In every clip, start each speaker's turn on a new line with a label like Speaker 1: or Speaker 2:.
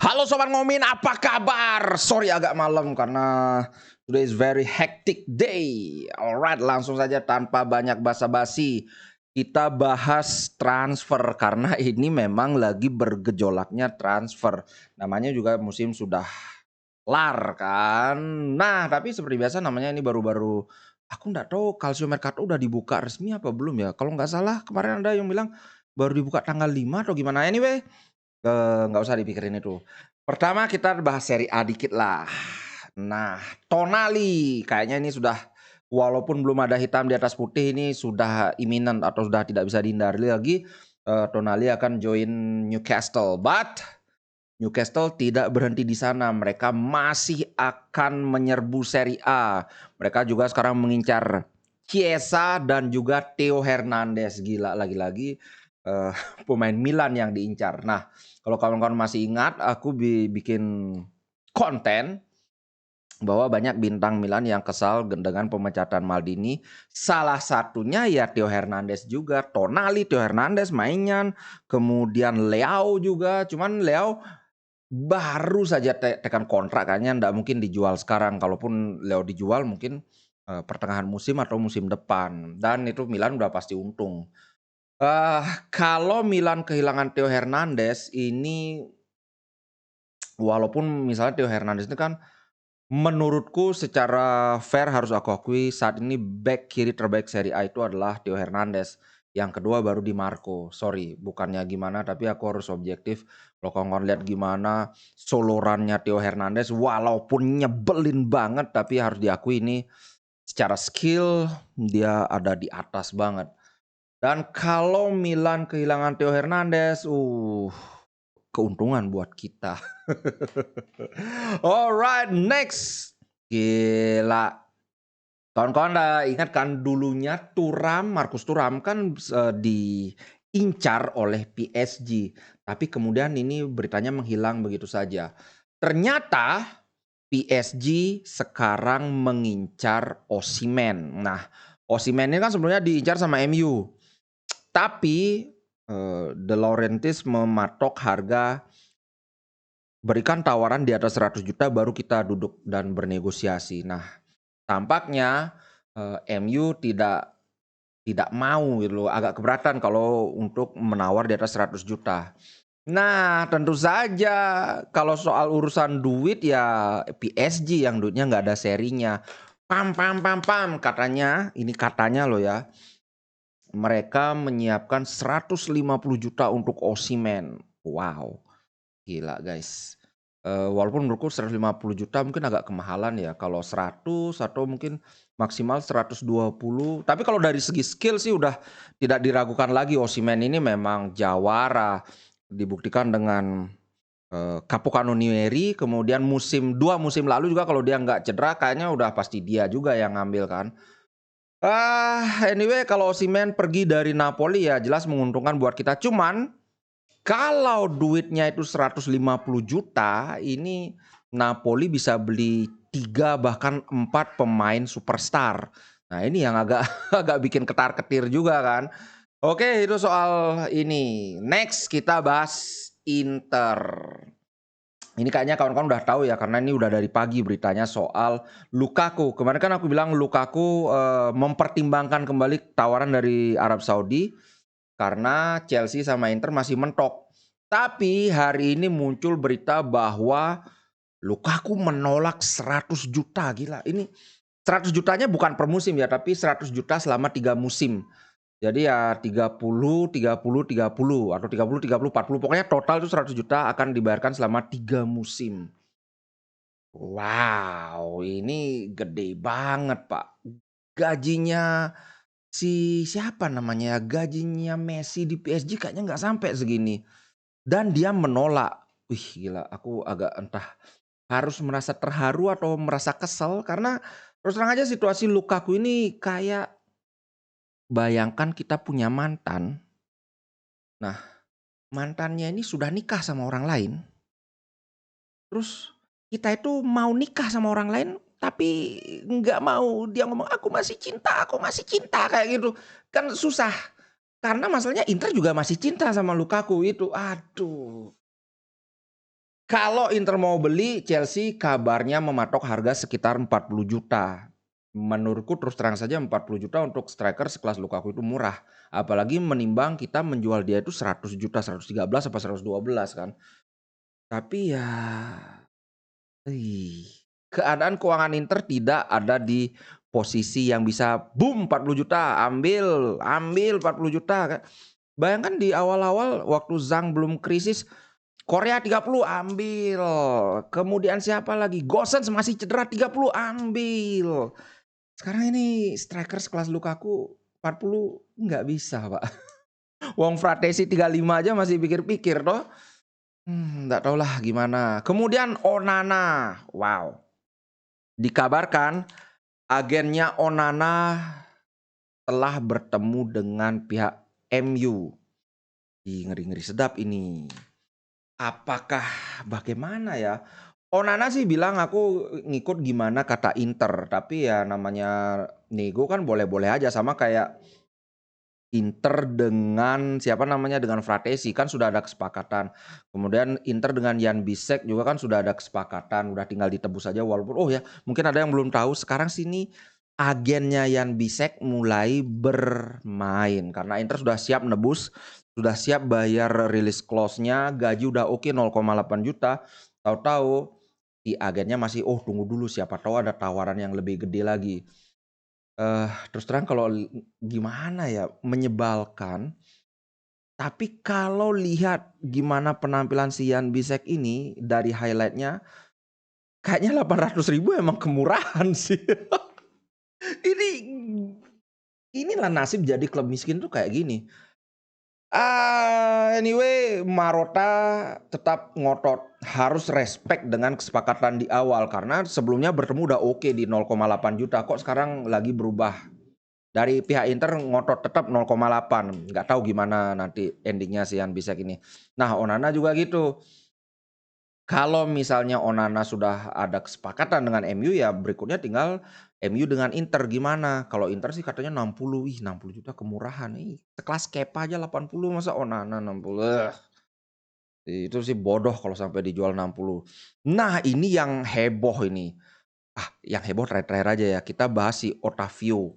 Speaker 1: Halo Sobat Ngomin, apa kabar? Sorry agak malam karena today is very hectic day. Alright, langsung saja tanpa banyak basa-basi. Kita bahas transfer karena ini memang lagi bergejolaknya transfer. Namanya juga musim sudah lar kan. Nah, tapi seperti biasa namanya ini baru-baru aku nggak tahu Calcio Mercato udah dibuka resmi apa belum ya. Kalau nggak salah kemarin ada yang bilang baru dibuka tanggal 5 atau gimana. Anyway, nggak usah dipikirin itu. Pertama kita bahas Serie A dikit lah. Nah, Tonali kayaknya ini sudah walaupun belum ada hitam di atas putih ini sudah imminent atau sudah tidak bisa dihindari lagi. Tonali akan join Newcastle, but Newcastle tidak berhenti di sana. Mereka masih akan menyerbu Serie A. Mereka juga sekarang mengincar Chiesa dan juga Theo Hernandez. Gila lagi-lagi pemain Milan yang diincar. Nah, kalau kawan-kawan masih ingat, aku bikin konten bahwa banyak bintang Milan yang kesal dengan pemecatan Maldini. Salah satunya ya Theo Hernandez juga. Tonali, Theo Hernandez mainan. Kemudian Leao juga. Cuman Leao baru saja tekan kontrak, kayaknya nggak mungkin dijual sekarang. Kalaupun Leo dijual mungkin pertengahan musim atau musim depan. Dan itu Milan udah pasti untung. Kalau Milan kehilangan Theo Hernandez ini, walaupun misalnya Theo Hernandez itu kan menurutku secara fair harus aku akui saat ini back kiri terbaik Serie A itu adalah Theo Hernandez. Yang kedua baru Di Marco. Sorry, bukannya gimana tapi aku harus objektif. Kalau kawan-kawan lihat gimana solorannya Theo Hernandez walaupun nyebelin banget tapi harus diakui ini secara skill dia ada di atas banget. Dan kalau Milan kehilangan Theo Hernandez, keuntungan buat kita. Alright, next. Gila. Kawan-kawan ingat kan dulunya Marcus Thuram kan diincar oleh PSG. Tapi kemudian ini beritanya menghilang begitu saja. Ternyata PSG sekarang mengincar Osimhen. Nah, Osimhen ini kan sebenarnya diincar sama MU. Tapi De Laurentiis mematok harga berikan tawaran di atas 100 juta baru kita duduk dan bernegosiasi. Nah, tampaknya MU tidak mau gitu loh, agak keberatan kalau untuk menawar di atas 100 juta. Nah, tentu saja kalau soal urusan duit ya PSG yang duitnya nggak ada serinya. Pam pam pam pam katanya, ini katanya loh ya. Mereka menyiapkan 150 juta untuk Osimhen. Wow, gila guys. Walaupun menurutku 150 juta mungkin agak kemahalan ya. Kalau 100 atau mungkin maksimal 120. Tapi kalau dari segi skill sih udah tidak diragukan lagi. Osimhen ini memang jawara. Dibuktikan dengan Capocano Neri. Kemudian dua musim lalu juga kalau dia nggak cedera kayaknya udah pasti dia juga yang ngambil kan. Anyway kalau Osimhen pergi dari Napoli ya jelas menguntungkan buat kita. Cuman kalau duitnya itu 150 juta, ini Napoli bisa beli 3 bahkan 4 pemain superstar. Nah, ini yang agak agak bikin ketar-ketir juga kan. Oke, itu soal ini. Next kita bahas Inter. Ini kayaknya kawan-kawan udah tahu ya karena ini udah dari pagi beritanya soal Lukaku. Kemarin kan aku bilang Lukaku mempertimbangkan kembali tawaran dari Arab Saudi karena Chelsea sama Inter masih mentok. Tapi hari ini muncul berita bahwa Lukaku menolak 100 juta. Gila, ini 100 jutanya bukan per musim ya, tapi 100 juta selama 3 musim. Jadi ya 30, 30, 30 atau 30, 30, 40. Pokoknya total itu 100 juta akan dibayarkan selama 3 musim. Wow, ini gede banget, Pak. Gajinya siapa namanya ya, gajinya Messi di PSG kayaknya nggak sampai segini. Dan dia menolak. Wih gila, aku agak entah harus merasa terharu atau merasa kesel karena terus terang aja situasi Lukaku ini kayak bayangkan kita punya mantan. Nah, mantannya ini sudah nikah sama orang lain. Terus kita itu mau nikah sama orang lain tapi nggak mau. Dia ngomong aku masih cinta kayak gitu. Kan susah. Karena masalahnya Inter juga masih cinta sama Lukaku itu. Aduh. Kalau Inter mau beli, Chelsea kabarnya mematok harga sekitar 40 juta. Menurutku terus terang saja 40 juta untuk striker sekelas Lukaku itu murah. Apalagi menimbang kita menjual dia itu 100 juta, 113 apa 112 kan. Tapi ya, ih, keadaan keuangan Inter tidak ada di posisi yang bisa boom 40 juta, ambil 40 juta. Bayangkan di awal-awal waktu Zhang belum krisis, Korea 30 ambil. Kemudian siapa lagi? Gosens masih cedera 30 ambil. Sekarang ini striker sekelas Lukaku 40 nggak bisa, Pak. Wong Fratesi 35 aja masih pikir-pikir toh. Nggak tahulah gimana. Kemudian Onana. Wow. Dikabarkan agennya Onana telah bertemu dengan pihak MU. Ngeri-ngeri sedap ini. Apakah bagaimana ya? Onana sih bilang aku ngikut gimana kata Inter, tapi ya namanya nego kan boleh-boleh aja, sama kayak Inter dengan siapa namanya, dengan Fratesi kan sudah ada kesepakatan. Kemudian Inter dengan Jan Bisek juga kan sudah ada kesepakatan, udah tinggal ditebus saja walaupun oh ya, mungkin ada yang belum tahu sekarang sini agennya Jan Bisek mulai bermain karena Inter sudah siap nebus, sudah siap bayar release clause-nya, gaji udah oke 0,8 juta. Tahu-tahu si agennya masih tunggu dulu siapa tahu ada tawaran yang lebih gede lagi. Terus terang kalau gimana ya, menyebalkan. Tapi kalau lihat gimana penampilan si Jan Bisek ini dari highlight-nya, kayaknya 800.000 emang kemurahan sih. Ini inilah nasib jadi klub miskin tuh kayak gini. Anyway, Marotta tetap ngotot harus respect dengan kesepakatan di awal karena sebelumnya bertemu udah oke di 0,8 juta, kok sekarang lagi berubah. Dari pihak Inter ngotot tetap 0,8. Nggak tahu gimana nanti endingnya si Jan Bisek ini. Nah, Onana juga gitu. Kalau misalnya Onana sudah ada kesepakatan dengan MU ya berikutnya tinggal MU dengan Inter gimana. Kalau Inter sih katanya 60, 60 juta kemurahan. Sekelas Kepa aja 80 masa Onana 60. Itu sih bodoh kalau sampai dijual 60. Nah, ini yang heboh ini. Yang heboh terakhir-terakhir aja ya. Kita bahas si Otavio.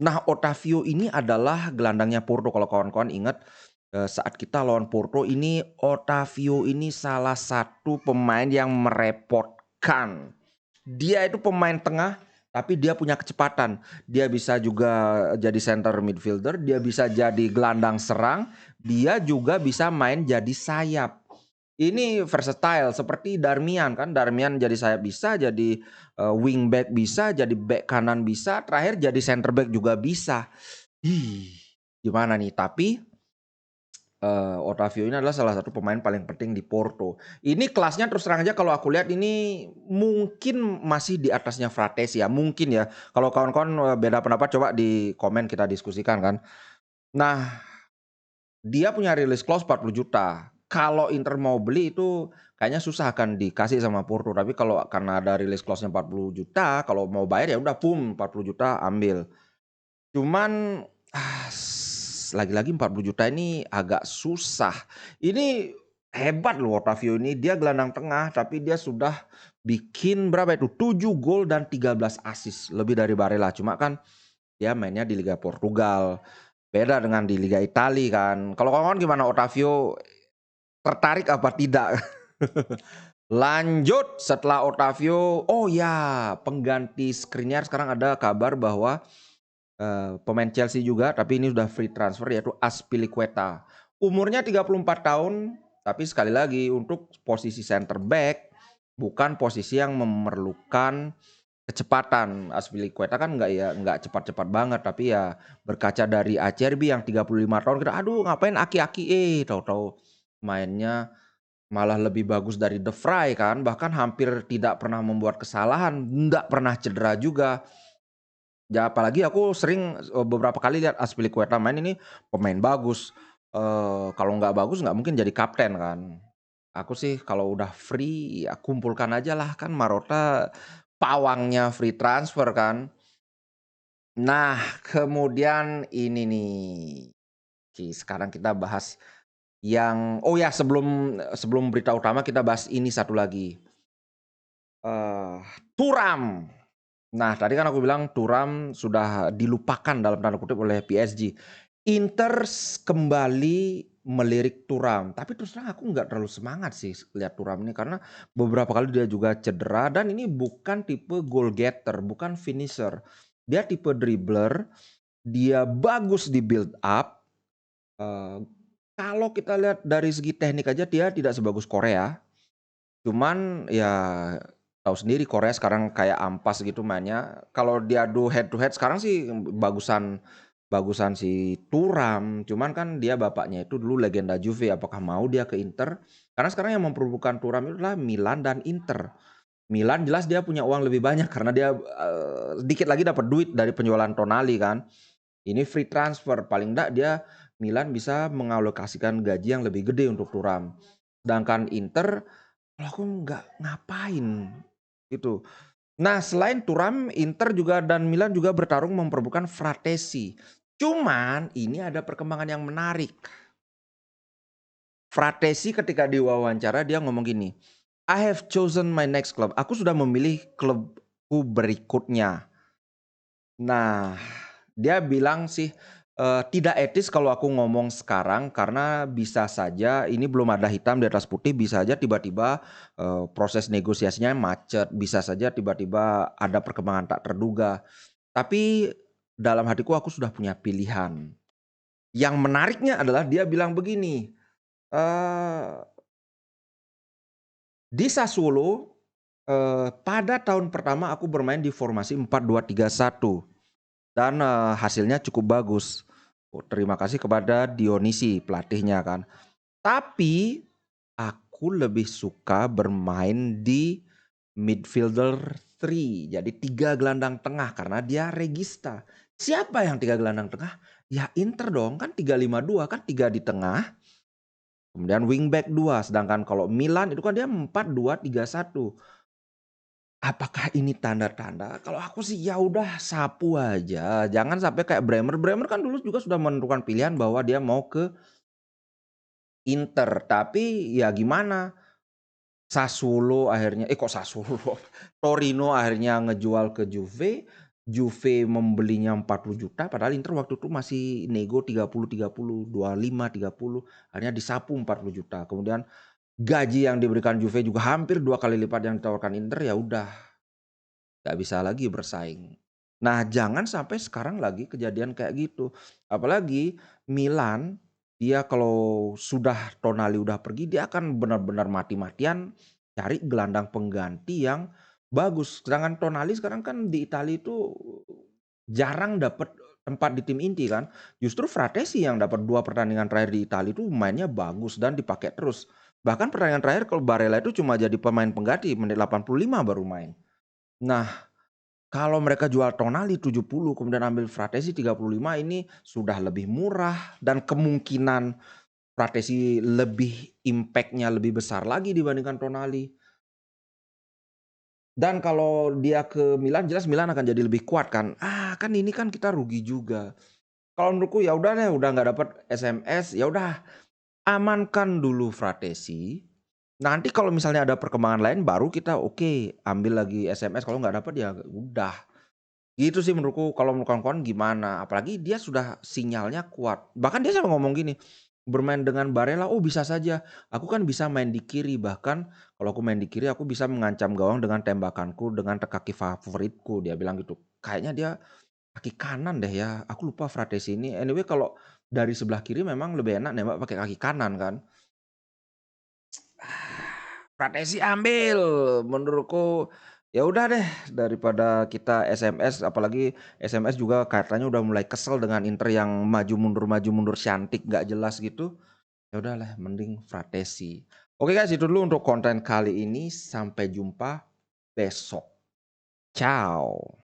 Speaker 1: Nah, Otavio ini adalah gelandangnya Porto kalau kawan-kawan ingat, saat kita lawan Porto ini Otavio ini salah satu pemain yang merepotkan. Dia itu pemain tengah tapi dia punya kecepatan. Dia bisa juga jadi center midfielder, dia bisa jadi gelandang serang, dia juga bisa main jadi sayap. Ini versatile seperti Darmian kan, Darmian jadi sayap bisa, jadi wing back bisa, jadi back kanan bisa, terakhir jadi center back juga bisa. Gimana nih? Tapi Otavio ini adalah salah satu pemain paling penting di Porto. Ini kelasnya terus terang aja kalau aku lihat ini mungkin masih di atasnya Fratesi ya, mungkin ya. Kalau kawan-kawan beda pendapat coba di komen kita diskusikan kan. Nah, dia punya release clause 40 juta. Kalau Inter mau beli itu kayaknya susah akan dikasih sama Porto. Tapi kalau karena ada release clause-nya 40 juta, kalau mau bayar ya udah 40 juta ambil. Cuman lagi-lagi 40 juta ini agak susah. Ini hebat loh Otavio ini. Dia gelandang tengah tapi dia sudah bikin berapa itu? 7 gol dan 13 assist. Lebih dari Barella. Cuma kan dia mainnya di Liga Portugal. Beda dengan di Liga Italia kan. Kalau kawan-kawan gimana Otavio, tertarik apa tidak? Lanjut setelah Otavio, oh ya pengganti Skriniar sekarang ada kabar bahwa pemain Chelsea juga tapi ini sudah free transfer yaitu Azpilicueta. Umurnya 34 tahun tapi sekali lagi untuk posisi center back bukan posisi yang memerlukan kecepatan. Azpilicueta kan nggak cepat-cepat banget tapi ya berkaca dari Acerbi yang 35 tahun kita aduh ngapain aki-aki tahu-tahu mainnya malah lebih bagus dari De Vrij kan, bahkan hampir tidak pernah membuat kesalahan, nggak pernah cedera juga. Ya apalagi aku sering beberapa kali lihat Azpilicueta main ini pemain bagus. Kalau nggak bagus nggak mungkin jadi kapten kan. Aku sih kalau udah free ya kumpulkan aja lah kan Marotta pawangnya free transfer kan. Nah kemudian ini nih. Oke, sekarang kita bahas oh ya, sebelum sebelum berita utama kita bahas ini satu lagi. Thuram. Nah, tadi kan aku bilang Thuram sudah dilupakan dalam tanda kutip oleh PSG. Inter kembali melirik Thuram, tapi terus terang aku nggak terlalu semangat sih lihat Thuram ini karena beberapa kali dia juga cedera dan ini bukan tipe goal getter, bukan finisher. Dia tipe dribbler, dia bagus di build up. Kalau kita lihat dari segi teknik aja dia tidak sebagus Korea. Cuman ya tahu sendiri Korea sekarang kayak ampas gitu mainnya. Kalau diadu head to head sekarang sih bagusan bagusan si Thuram. Cuman kan dia bapaknya itu dulu legenda Juve. Apakah mau dia ke Inter? Karena sekarang yang memperebutkan Thuram itu adalah Milan dan Inter. Milan jelas dia punya uang lebih banyak karena dia sedikit lagi dapat duit dari penjualan Tonali kan. Ini free transfer, paling enggak dia Milan bisa mengalokasikan gaji yang lebih gede untuk Thuram. Sedangkan Inter, kalau aku nggak ngapain gitu. Nah, selain Thuram, Inter juga dan Milan juga bertarung memperebutkan Fratesi. Cuman ini ada perkembangan yang menarik. Fratesi ketika diwawancara dia ngomong gini, I have chosen my next club. Aku sudah memilih klubku berikutnya. Nah, dia bilang sih, tidak etis kalau aku ngomong sekarang karena bisa saja ini belum ada hitam di atas putih, bisa aja tiba-tiba, proses negosiasinya macet, bisa saja tiba-tiba ada perkembangan tak terduga. Tapi dalam hatiku aku sudah punya pilihan. Yang menariknya adalah dia bilang begini, eee, di Sassuolo, pada tahun pertama aku bermain di formasi 4-2-3-1. Dan, hasilnya cukup bagus. Oh, terima kasih kepada Dionisi pelatihnya kan. Tapi aku lebih suka bermain di midfielder 3, jadi 3 gelandang tengah karena dia regista. Siapa yang 3 gelandang tengah? Ya Inter dong, kan 3-5-2 kan 3 di tengah, kemudian wingback 2. Sedangkan kalau Milan itu kan dia 4-2-3-1. Apakah ini tanda-tanda? Kalau aku sih ya udah sapu aja, jangan sampai kayak Bremer. Bremer kan dulu juga sudah menentukan pilihan bahwa dia mau ke Inter, tapi ya gimana, Sassuolo akhirnya kok Sassuolo, Torino akhirnya ngejual ke Juve, Juve membelinya 40 juta padahal Inter waktu itu masih nego 30-30, 25-30, akhirnya disapu 40 juta. Kemudian gaji yang diberikan Juve juga hampir 2 kali lipat yang ditawarkan Inter, ya udah nggak bisa lagi bersaing. Nah, jangan sampai sekarang lagi kejadian kayak gitu. Apalagi Milan, dia kalau sudah Tonali udah pergi, dia akan benar-benar mati-matian cari gelandang pengganti yang bagus. Sedangkan Tonali sekarang kan di Italia itu jarang dapat tempat di tim inti kan. Justru Fratesi yang dapat 2 pertandingan terakhir di Italia itu mainnya bagus dan dipakai terus. Bahkan pertandingan terakhir kalau Barella itu cuma jadi pemain pengganti, menit 85 baru main. Nah, kalau mereka jual Tonali 70 kemudian ambil Fratesi 35 ini sudah lebih murah dan kemungkinan Fratesi lebih impact-nya lebih besar lagi dibandingkan Tonali. Dan kalau dia ke Milan jelas Milan akan jadi lebih kuat kan. Kan ini kan kita rugi juga. Kalau menurutku ya udah deh, udah nggak dapat SMS, ya udah amankan dulu Fratesi. Nanti kalau misalnya ada perkembangan lain baru kita oke, ambil lagi SMS, kalau nggak dapat ya udah. Gitu sih menurutku kalau menurut kawan-kawan gimana? Apalagi dia sudah sinyalnya kuat. Bahkan dia sampai ngomong gini, bermain dengan Barella, "Oh bisa saja, aku kan bisa main di kiri, bahkan kalau aku main di kiri aku bisa mengancam gawang dengan tembakanku dengan kaki favoritku," dia bilang gitu. Kayaknya dia kaki kanan deh ya, aku lupa Fratesi ini. Anyway kalau dari sebelah kiri memang lebih enak nembak pakai kaki kanan kan. Fratesi ambil, menurutku ya udah deh daripada kita SMS, apalagi SMS juga katanya udah mulai kesel dengan Inter yang maju mundur cantik nggak jelas gitu. Ya udahlah mending Fratesi. Oke guys, itu dulu untuk konten kali ini, sampai jumpa besok. Ciao.